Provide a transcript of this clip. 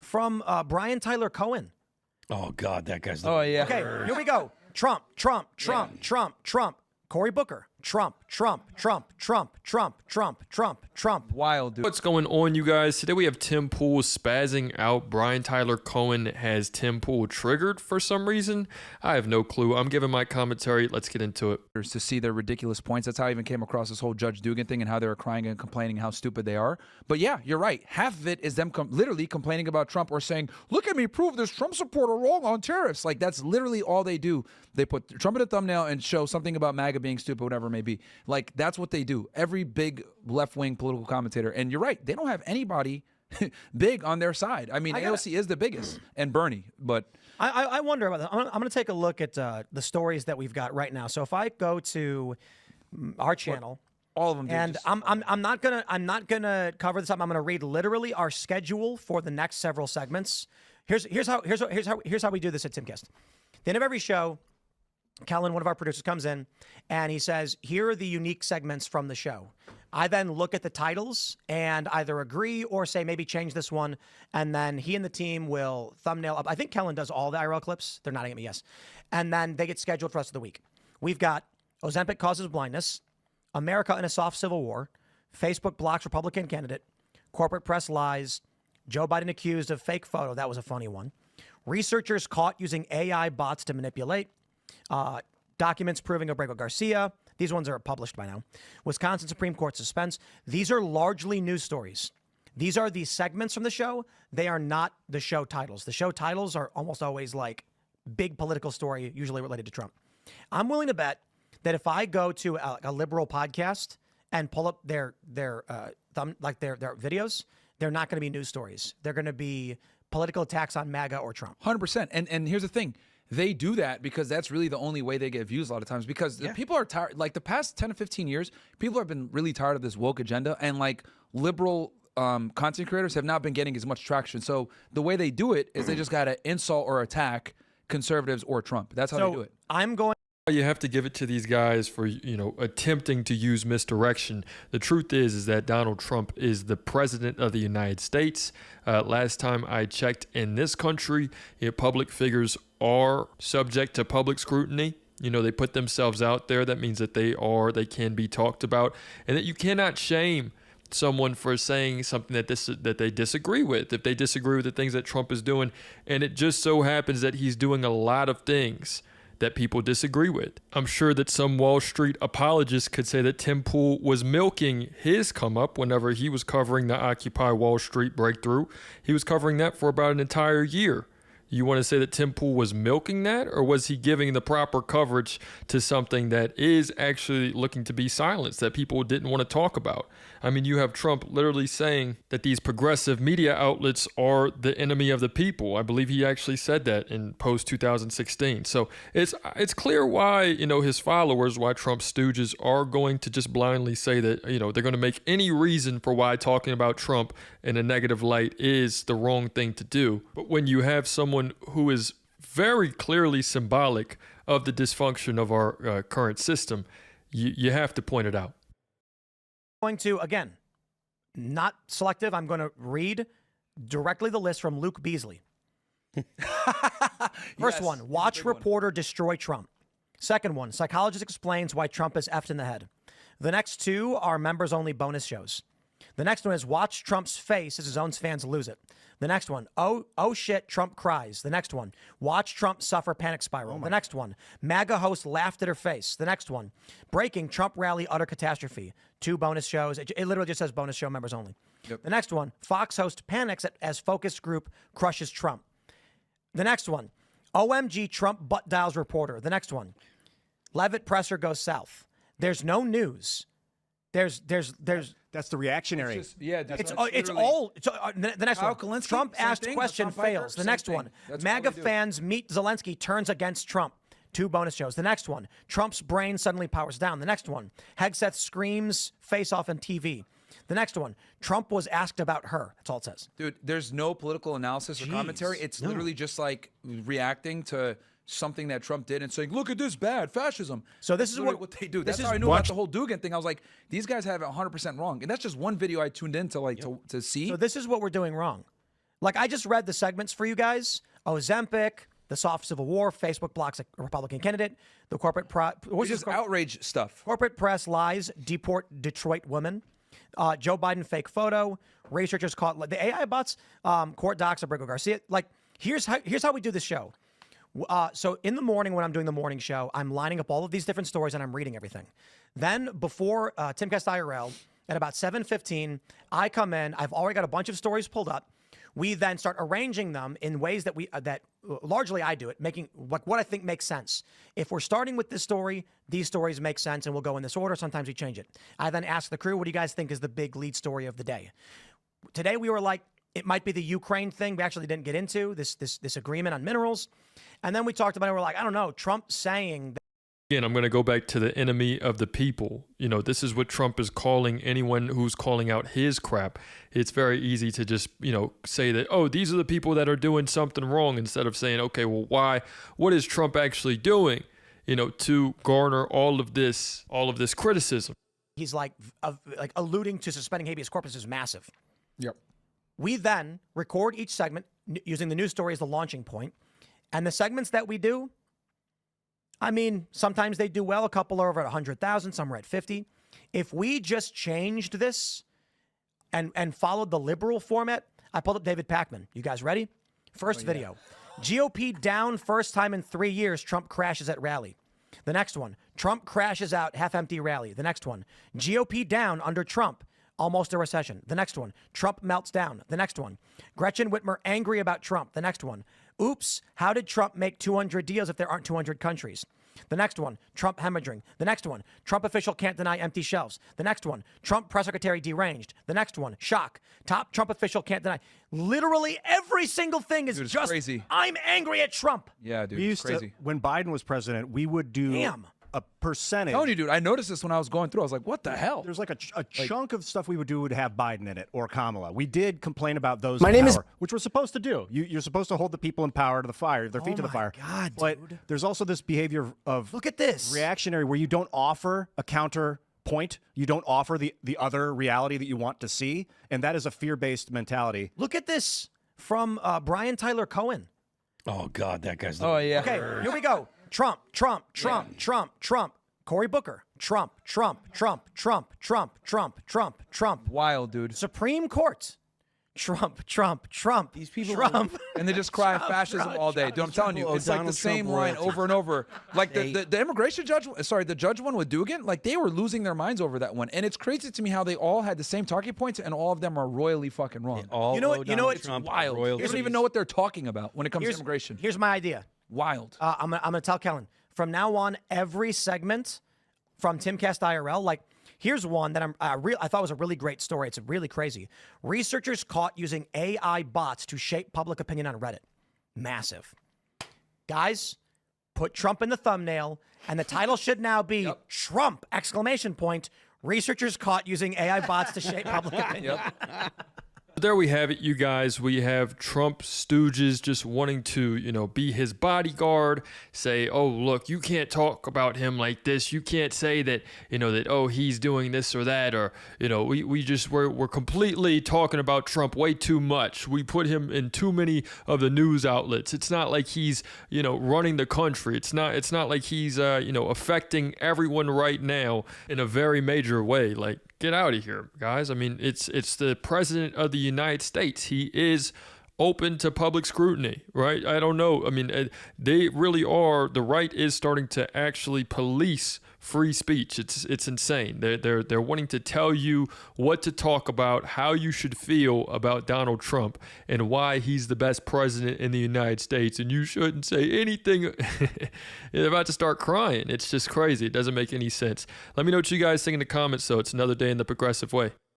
from Brian Tyler Cohen. Oh, God, that guy's the Oh, yeah. Okay, here we go. Trump. Cory Booker. Trump. Wild, dude. What's going on, you guys? Today we have Tim Pool spazzing out. Brian Tyler Cohen has Tim Pool triggered for some reason. I have no clue. I'm giving my commentary. Let's get into it. To see their ridiculous points. That's how I even came across this whole Judge Dugan thing and how they were crying and complaining how stupid they are. But yeah, you're right. Half of it is them literally complaining about Trump or saying, look at me prove this Trump supporter wrong on tariffs. Like, that's literally all they do. They put Trump in a thumbnail and show something about MAGA being stupid, whatever it may be. Like, that's what they do. Every big left-wing political commentator. And you're right. They don't have anybody big on their side. I mean, AOC is the biggest and Bernie, but... I wonder about that. I'm going to take a look at the stories that we've got right now. So if I go to our channel, all of them, and I'm not gonna cover this up. I'm gonna read literally our schedule for the next several segments. Here's how we do this at Timcast. At the end of every show, Kellen, one of our producers, comes in and he says, here are the unique segments from the show. I then look at the titles and either agree or say maybe change this one, and then he and the team will thumbnail up. I think Kellen does all the IRL clips. They're nodding at me, yes. And then they get scheduled for the rest of the week. We've got Ozempic causes blindness, America in a soft civil war, Facebook blocks Republican candidate, corporate press lies, Joe Biden accused of fake photo. That was a funny one. Researchers caught using AI bots to manipulate, documents proving Abrego Garcia. These ones are published by now. Wisconsin Supreme Court suspense. These are largely news stories. These are the segments from the show. They are not the show titles. The show titles are almost always like big political story, usually related to Trump. I'm willing to bet that if I go to a liberal podcast and pull up their videos, they're not going to be news stories. They're going to be political attacks on MAGA or Trump. 100%. And here's the thing. They do that because that's really the only way they get views a lot of times, because the people are tired. Like the past 10 to 15 years, people have been really tired of this woke agenda, and like liberal content creators have not been getting as much traction. So the way they do it is they just got to insult or attack conservatives or Trump. That's how they do it. You have to give it to these guys for, attempting to use misdirection. The truth is that Donald Trump is the president of the United States. Last time I checked in this country, public figures are subject to public scrutiny. They put themselves out there. That means that they can be talked about, and that you cannot shame someone for saying something that they disagree with, if they disagree with the things that Trump is doing. And it just so happens that he's doing a lot of things that people disagree with. I'm sure that some Wall Street apologists could say that Tim Pool was milking his come up whenever he was covering the Occupy Wall Street breakthrough. He was covering that for about an entire year. You want to say that Tim Pool was milking that, or was he giving the proper coverage to something that is actually looking to be silenced, that people didn't want to talk about? I mean, you have Trump literally saying that these progressive media outlets are the enemy of the people. I believe he actually said that in post-2016. So it's clear why, his followers, why Trump's stooges are going to just blindly say that, they're going to make any reason for why talking about Trump in a negative light is the wrong thing to do. But when you have someone who is very clearly symbolic of the dysfunction of our current system, you have to point it out. Going to, again, not selective. I'm going to read directly the list from Luke Beasley. First one, watch reporter destroy Trump. Second one, psychologist explains why Trump is effed in the head. The next two are members only bonus shows. The next one is watch Trump's face as his own fans lose it. The next one, oh shit, Trump cries. The next one, watch Trump suffer panic spiral. The next one, MAGA host laughed at her face. The next one, breaking Trump rally utter catastrophe. 2 bonus shows. It literally just says bonus show members only. Yep. The next one, Fox host panics as focus group crushes Trump. The next one, OMG Trump butt dials reporter. The next one, Levitt presser goes south. There's no news. There's That's the reactionary. It's the next one. Kalinske, Trump asked thing. question fails. The next one. MAGA fans meet Zelensky turns against Trump. 2 bonus shows. The next one. Trump's brain suddenly powers down. The next one. Hegseth screams face off on TV. The next one. Trump was asked about her. That's all it says. Dude, there's no political analysis or commentary. It's literally just like reacting to something that Trump did and saying, look at this bad fascism. So this is what they do. That's how I knew about the whole Dugan thing. I was like, these guys have it 100% wrong. And that's just one video I tuned in to to see. So this is what we're doing wrong. Like, I just read the segments for you guys. Ozempic, the soft civil war, Facebook blocks a Republican candidate, the corporate Which is outrage stuff. corporate press lies, deport Detroit woman, Joe Biden fake photo, researchers caught the AI bots, court docs of Brigo Garcia. Like, here's how we do this show. So in the morning when I'm doing the morning show, I'm lining up all of these different stories and I'm reading everything. Then before Timcast IRL, at about 7:15, I come in. I've already got a bunch of stories pulled up. We then start arranging them in ways that that largely I do it, making what I think makes sense. If we're starting with this story, these stories make sense and we'll go in this order. Sometimes we change it. I then ask the crew, what do you guys think is the big lead story of the day? Today we were like, it might be the Ukraine thing. We actually didn't get into this agreement on minerals. And then we talked about it. We're like, I don't know, Trump saying that. Again, I'm going to go back to the enemy of the people. You know, this is what Trump is calling anyone who's calling out his crap. It's very easy to just, say that, oh, these are the people that are doing something wrong, instead of saying, okay, well, why? What is Trump actually doing, to garner all of this criticism? He's like alluding to suspending habeas corpus is massive. Yep. We then record each segment using the news story as the launching point. And the segments that we do, I mean, sometimes they do well. A couple are over at 100,000, some are at 50. If we just changed this and followed the liberal format, I pulled up David Pakman. You guys ready? First video. GOP down first time in 3 years, Trump crashes at rally. The next one, Trump crashes out half-empty rally. The next one, GOP down under Trump, almost a recession. The next one, Trump melts down. The next one, Gretchen Whitmer angry about Trump. The next one, oops, how did Trump make 200 deals if there aren't 200 countries? The next one, Trump hemorrhaging. The next one, Trump official can't deny empty shelves. The next one, Trump press secretary deranged. The next one, shock. Top Trump official can't deny. Literally every single thing is just crazy. I'm angry at Trump. Yeah, dude, We it's used crazy. to, when Biden was president, we would do a percentage. I'm telling you, dude, I noticed this when I was going through. I was like, what the hell? There's like a chunk of stuff we would do would have Biden in it or Kamala. We did complain about those. My name is- which we're supposed to do. You're supposed to hold the people in power to the fire, their feet to the fire. God, but dude. there's also this behavior of Look at this. reactionary where you don't offer a counterpoint. You don't offer the other reality that you want to see, and that is a fear-based mentality. Look at this from Brian Tyler Cohen. Oh God, that guy's. Oh, yeah. Okay, here we go. Trump. Cory Booker. Trump. Wild, dude. Supreme Court. Trump. These people- Trump. And they just cry fascism all day. Dude, I'm telling you, it's like the same line over and over. Like the immigration judge, the judge one with Dugan, like they were losing their minds over that one. And it's crazy to me how they all had the same talking points and all of them are royally fucking wrong. You know what? It's wild. They don't even know what they're talking about when it comes to immigration. Here's my idea. Wild. I'm gonna tell Kellen from now on every segment from Timcast IRL. Like, here's one that I thought was a really great story. It's really crazy. Researchers caught using AI bots to shape public opinion on Reddit. Massive. Guys, put Trump in the thumbnail, and the title should now be Trump! Researchers caught using AI bots to shape public opinion. There we have it, you guys. We have Trump stooges just wanting to, be his bodyguard, say, oh, look, you can't talk about him like this. You can't say that, oh, he's doing this or that. Or, we're completely talking about Trump way too much. We put him in too many of the news outlets. It's not like he's, running the country. It's not like he's, affecting everyone right now in a very major way. Like, get out of here, guys. I mean, it's the president of the United States. He is open to public scrutiny, right? I don't know. I mean, they really are. The right is starting to actually police free speech. It's insane. They're wanting to tell you what to talk about, how you should feel about Donald Trump, and why he's the best president in the United States. And you shouldn't say anything. They're about to start crying. It's just crazy. It doesn't make any sense. Let me know what you guys think in the comments. So it's another day in the progressive way.